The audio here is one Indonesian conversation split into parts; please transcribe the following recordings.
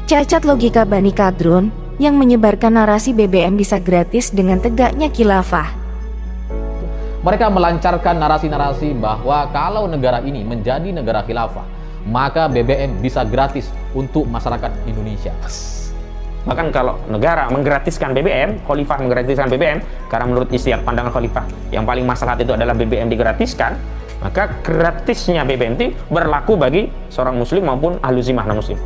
Cacat logika Bani Kadrun yang menyebarkan narasi BBM bisa gratis dengan tegaknya khilafah. Mereka melancarkan narasi-narasi bahwa kalau negara ini menjadi negara khilafah, maka BBM bisa gratis untuk masyarakat Indonesia. Bahkan kalau negara menggratiskan BBM, khalifah menggratiskan BBM, karena menurut istiadat pandangan khalifah yang paling maslahat itu adalah BBM digratiskan, maka gratisnya BBM itu berlaku bagi seorang muslim maupun ahlu zimah non muslim.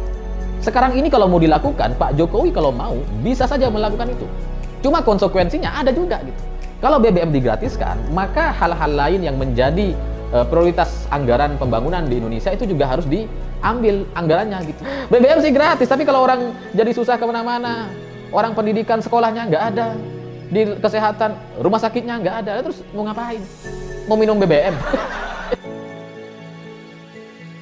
Sekarang ini kalau mau dilakukan, Pak Jokowi kalau mau bisa saja melakukan itu. Cuma konsekuensinya ada juga gitu. Kalau BBM digratiskan, maka hal-hal lain yang menjadi prioritas anggaran pembangunan di Indonesia itu juga harus diambil anggarannya gitu. BBM sih gratis, tapi kalau orang jadi susah kemana-mana, orang pendidikan sekolahnya nggak ada, di kesehatan rumah sakitnya nggak ada, terus mau ngapain? Mau minum BBM?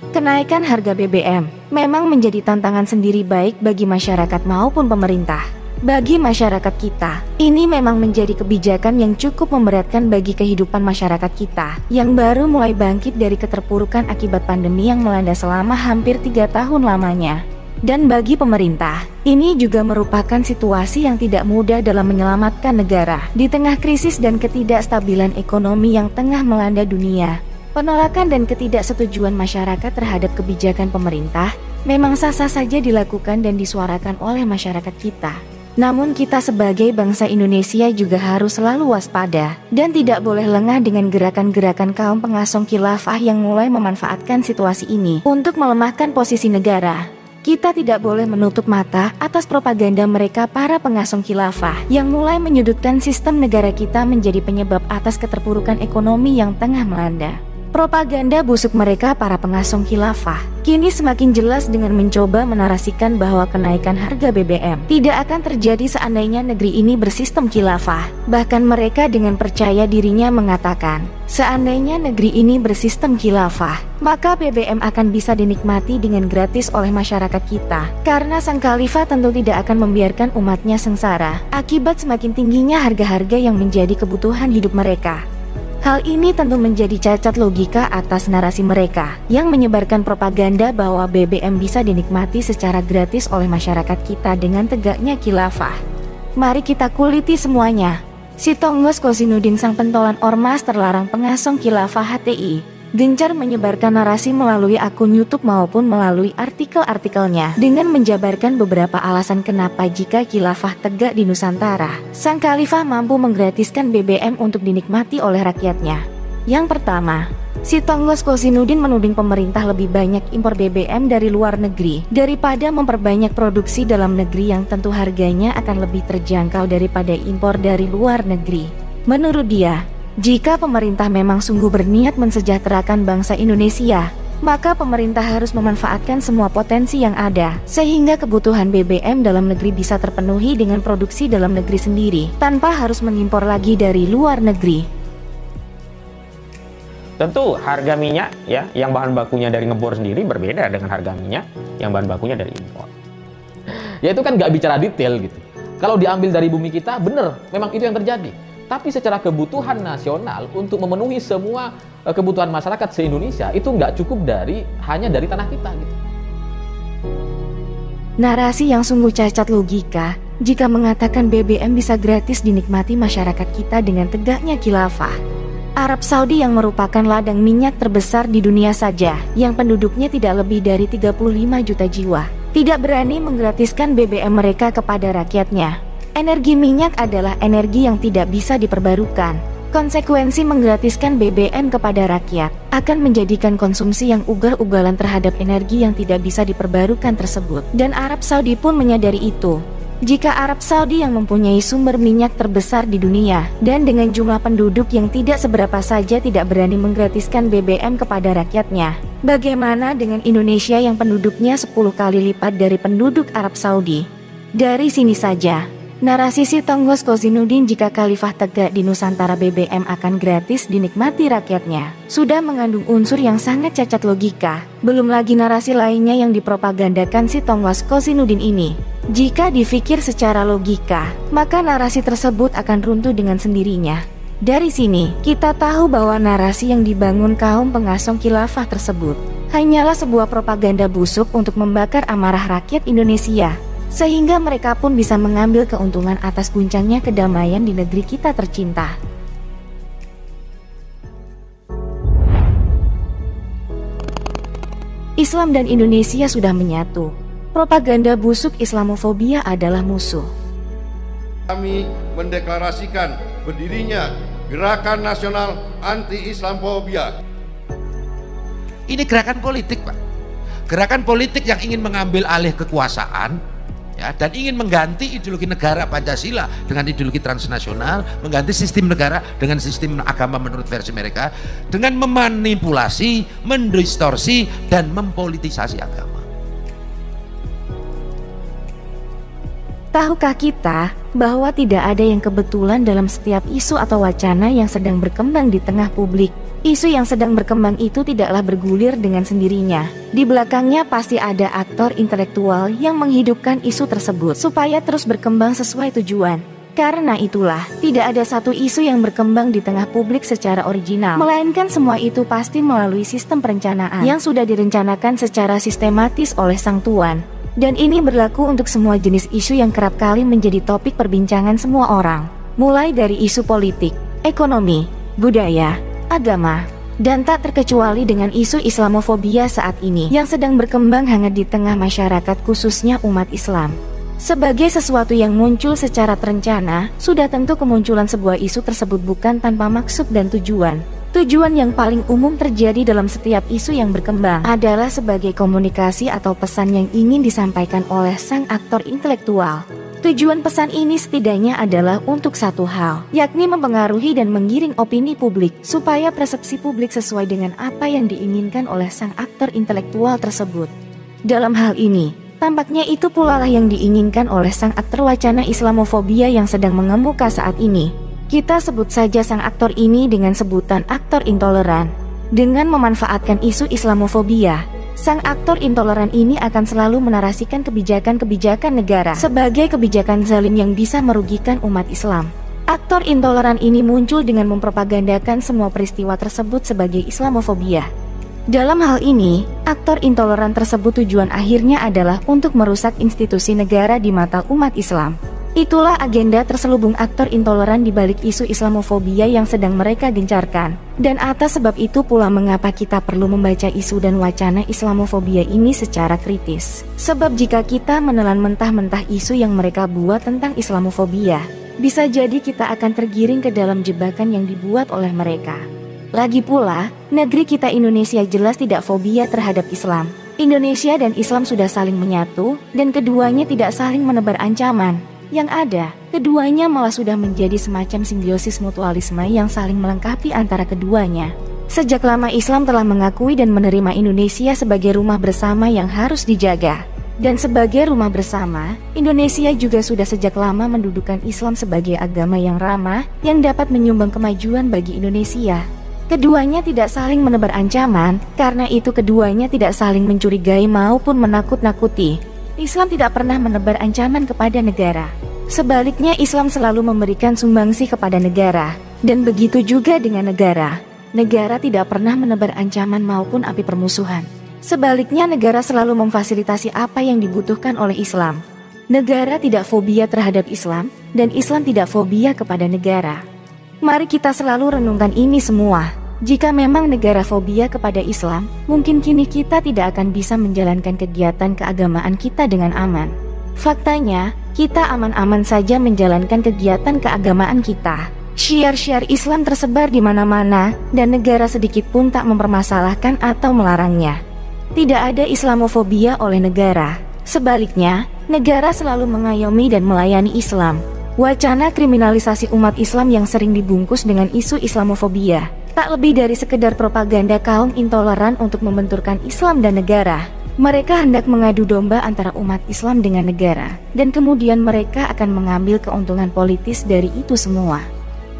Kenaikan harga BBM memang menjadi tantangan sendiri baik bagi masyarakat maupun pemerintah. Bagi masyarakat kita, ini memang menjadi kebijakan yang cukup memberatkan bagi kehidupan masyarakat kita yang baru mulai bangkit dari keterpurukan akibat pandemi yang melanda selama hampir 3 tahun lamanya. Dan bagi pemerintah, ini juga merupakan situasi yang tidak mudah dalam menyelamatkan negara di tengah krisis dan ketidakstabilan ekonomi yang tengah melanda dunia. Penolakan dan ketidaksetujuan masyarakat terhadap kebijakan pemerintah memang sah-sah saja dilakukan dan disuarakan oleh masyarakat kita. Namun kita sebagai bangsa Indonesia juga harus selalu waspada dan tidak boleh lengah dengan gerakan-gerakan kaum pengasong khilafah yang mulai memanfaatkan situasi ini untuk melemahkan posisi negara. Kita tidak boleh menutup mata atas propaganda mereka para pengasong khilafah yang mulai menyudutkan sistem negara kita menjadi penyebab atas keterpurukan ekonomi yang tengah melanda. Propaganda busuk mereka para pengasong khilafah kini semakin jelas dengan mencoba menarasikan bahwa kenaikan harga BBM tidak akan terjadi seandainya negeri ini bersistem khilafah. Bahkan mereka dengan percaya dirinya mengatakan, seandainya negeri ini bersistem khilafah, maka BBM akan bisa dinikmati dengan gratis oleh masyarakat kita. Karena sang khalifah tentu tidak akan membiarkan umatnya sengsara akibat semakin tingginya harga-harga yang menjadi kebutuhan hidup mereka. Hal ini tentu menjadi cacat logika atas narasi mereka yang menyebarkan propaganda bahwa BBM bisa dinikmati secara gratis oleh masyarakat kita dengan tegaknya khilafah. Mari kita kuliti semuanya. Si Tonggos Kozinudin sang pentolan ormas terlarang pengasong khilafah HTI gencar menyebarkan narasi melalui akun YouTube maupun melalui artikel-artikelnya dengan menjabarkan beberapa alasan kenapa jika khilafah tegak di Nusantara, sang khalifah mampu menggratiskan BBM untuk dinikmati oleh rakyatnya. Yang pertama, si Tonggos Kozinudin menuding pemerintah lebih banyak impor BBM dari luar negeri daripada memperbanyak produksi dalam negeri yang tentu harganya akan lebih terjangkau daripada impor dari luar negeri. Menurut dia, jika pemerintah memang sungguh berniat mensejahterakan bangsa Indonesia, maka pemerintah harus memanfaatkan semua potensi yang ada, sehingga kebutuhan BBM dalam negeri bisa terpenuhi dengan produksi dalam negeri sendiri, tanpa harus mengimpor lagi dari luar negeri. Tentu harga minyak ya, yang bahan bakunya dari ngebor sendiri berbeda dengan harga minyak yang bahan bakunya dari impor. Ya itu kan nggak bicara detail gitu. Kalau diambil dari bumi kita, bener, memang itu yang terjadi. Tapi secara kebutuhan nasional untuk memenuhi semua kebutuhan masyarakat se-Indonesia itu nggak cukup hanya dari tanah kita gitu. Narasi yang sungguh cacat logika jika mengatakan BBM bisa gratis dinikmati masyarakat kita dengan tegaknya khilafah. Arab Saudi yang merupakan ladang minyak terbesar di dunia saja, yang penduduknya tidak lebih dari 35 juta jiwa, tidak berani menggratiskan BBM mereka kepada rakyatnya. Energi minyak adalah energi yang tidak bisa diperbarukan. Konsekuensi menggratiskan BBM kepada rakyat akan menjadikan konsumsi yang ugal-ugalan terhadap energi yang tidak bisa diperbarukan tersebut. Dan Arab Saudi pun menyadari itu. Jika Arab Saudi yang mempunyai sumber minyak terbesar di dunia dan dengan jumlah penduduk yang tidak seberapa saja tidak berani menggratiskan BBM kepada rakyatnya, bagaimana dengan Indonesia yang penduduknya 10 kali lipat dari penduduk Arab Saudi? Dari sini saja narasi si Tonggos Kozinudin jika khalifah tegak di Nusantara BBM akan gratis dinikmati rakyatnya sudah mengandung unsur yang sangat cacat logika. Belum lagi narasi lainnya yang dipropagandakan si Tonggos Kozinudin ini. Jika dipikir secara logika, maka narasi tersebut akan runtuh dengan sendirinya. Dari sini, kita tahu bahwa narasi yang dibangun kaum pengasong khilafah tersebut hanyalah sebuah propaganda busuk untuk membakar amarah rakyat Indonesia, sehingga mereka pun bisa mengambil keuntungan atas guncangnya kedamaian di negeri kita tercinta. Islam dan Indonesia sudah menyatu. Propaganda busuk Islamofobia adalah musuh. Kami mendeklarasikan berdirinya Gerakan Nasional Anti-Islamofobia. Ini gerakan politik, Pak. Gerakan politik yang ingin mengambil alih kekuasaan, ya, dan ingin mengganti ideologi negara Pancasila dengan ideologi transnasional, mengganti sistem negara dengan sistem agama menurut versi mereka, dengan memanipulasi, mendistorsi, dan mempolitisasi agama. Tahukah kita bahwa tidak ada yang kebetulan dalam setiap isu atau wacana yang sedang berkembang di tengah publik? Isu yang sedang berkembang itu tidaklah bergulir dengan sendirinya. Di belakangnya pasti ada aktor intelektual yang menghidupkan isu tersebut supaya terus berkembang sesuai tujuan. Karena itulah, tidak ada satu isu yang berkembang di tengah publik secara original, melainkan semua itu pasti melalui sistem perencanaan yang sudah direncanakan secara sistematis oleh Sang Tuan. Dan ini berlaku untuk semua jenis isu yang kerap kali menjadi topik perbincangan semua orang, mulai dari isu politik, ekonomi, budaya, agama, dan tak terkecuali dengan isu Islamofobia saat ini yang sedang berkembang hangat di tengah masyarakat khususnya umat Islam. Sebagai sesuatu yang muncul secara terencana, sudah tentu kemunculan sebuah isu tersebut bukan tanpa maksud dan tujuan. Tujuan yang paling umum terjadi dalam setiap isu yang berkembang adalah sebagai komunikasi atau pesan yang ingin disampaikan oleh sang aktor intelektual. Tujuan pesan ini setidaknya adalah untuk satu hal, yakni mempengaruhi dan menggiring opini publik supaya persepsi publik sesuai dengan apa yang diinginkan oleh sang aktor intelektual tersebut. Dalam hal ini, tampaknya itu pula lah yang diinginkan oleh sang aktor wacana Islamofobia yang sedang mengemuka saat ini. Kita sebut saja sang aktor ini dengan sebutan aktor intoleran. Dengan memanfaatkan isu Islamofobia, sang aktor intoleran ini akan selalu menarasikan kebijakan-kebijakan negara sebagai kebijakan zalim yang bisa merugikan umat Islam. Aktor intoleran ini muncul dengan mempropagandakan semua peristiwa tersebut sebagai Islamofobia. Dalam hal ini, aktor intoleran tersebut tujuan akhirnya adalah untuk merusak institusi negara di mata umat Islam. Itulah agenda terselubung aktor intoleran di balik isu Islamofobia yang sedang mereka gencarkan. Dan atas sebab itu pula mengapa kita perlu membaca isu dan wacana Islamofobia ini secara kritis. Sebab jika kita menelan mentah-mentah isu yang mereka buat tentang Islamofobia, bisa jadi kita akan tergiring ke dalam jebakan yang dibuat oleh mereka. Lagi pula, negeri kita Indonesia jelas tidak fobia terhadap Islam. Indonesia dan Islam sudah saling menyatu, dan keduanya tidak saling menebar ancaman. Yang ada, keduanya malah sudah menjadi semacam simbiosis mutualisme yang saling melengkapi antara keduanya. Sejak lama Islam telah mengakui dan menerima Indonesia sebagai rumah bersama yang harus dijaga. Dan sebagai rumah bersama, Indonesia juga sudah sejak lama mendudukan Islam sebagai agama yang ramah, yang dapat menyumbang kemajuan bagi Indonesia. Keduanya tidak saling menebar ancaman, karena itu keduanya tidak saling mencurigai maupun menakut-nakuti. Islam tidak pernah menebar ancaman kepada negara. Sebaliknya Islam selalu memberikan sumbangsi kepada negara. Dan begitu juga dengan negara. Negara tidak pernah menebar ancaman maupun api permusuhan. Sebaliknya negara selalu memfasilitasi apa yang dibutuhkan oleh Islam. Negara tidak fobia terhadap Islam, dan Islam tidak fobia kepada negara. Mari kita selalu renungkan ini semua. Jika memang negara fobia kepada Islam, mungkin kini kita tidak akan bisa menjalankan kegiatan keagamaan kita dengan aman. Faktanya, kita aman-aman saja menjalankan kegiatan keagamaan kita. Syiar-syiar Islam tersebar di mana-mana, dan negara sedikit pun tak mempermasalahkan atau melarangnya. Tidak ada Islamofobia oleh negara. Sebaliknya, negara selalu mengayomi dan melayani Islam. Wacana kriminalisasi umat Islam yang sering dibungkus dengan isu Islamofobia tak lebih dari sekedar propaganda kaum intoleran untuk membenturkan Islam dan negara. Mereka hendak mengadu domba antara umat Islam dengan negara, dan kemudian mereka akan mengambil keuntungan politis dari itu semua.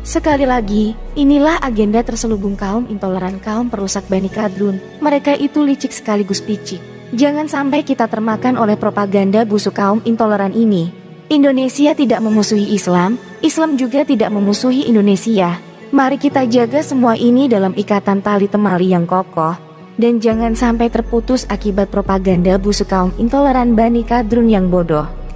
Sekali lagi, inilah agenda terselubung kaum intoleran, kaum perusak Bani Kadrun. Mereka itu licik sekaligus picik. Jangan sampai kita termakan oleh propaganda busuk kaum intoleran ini. Indonesia tidak memusuhi Islam, Islam juga tidak memusuhi Indonesia. Mari kita jaga semua ini dalam ikatan tali temali yang kokoh. Dan jangan sampai terputus akibat propaganda busuk kaum intoleran Bani Kadrun yang bodoh.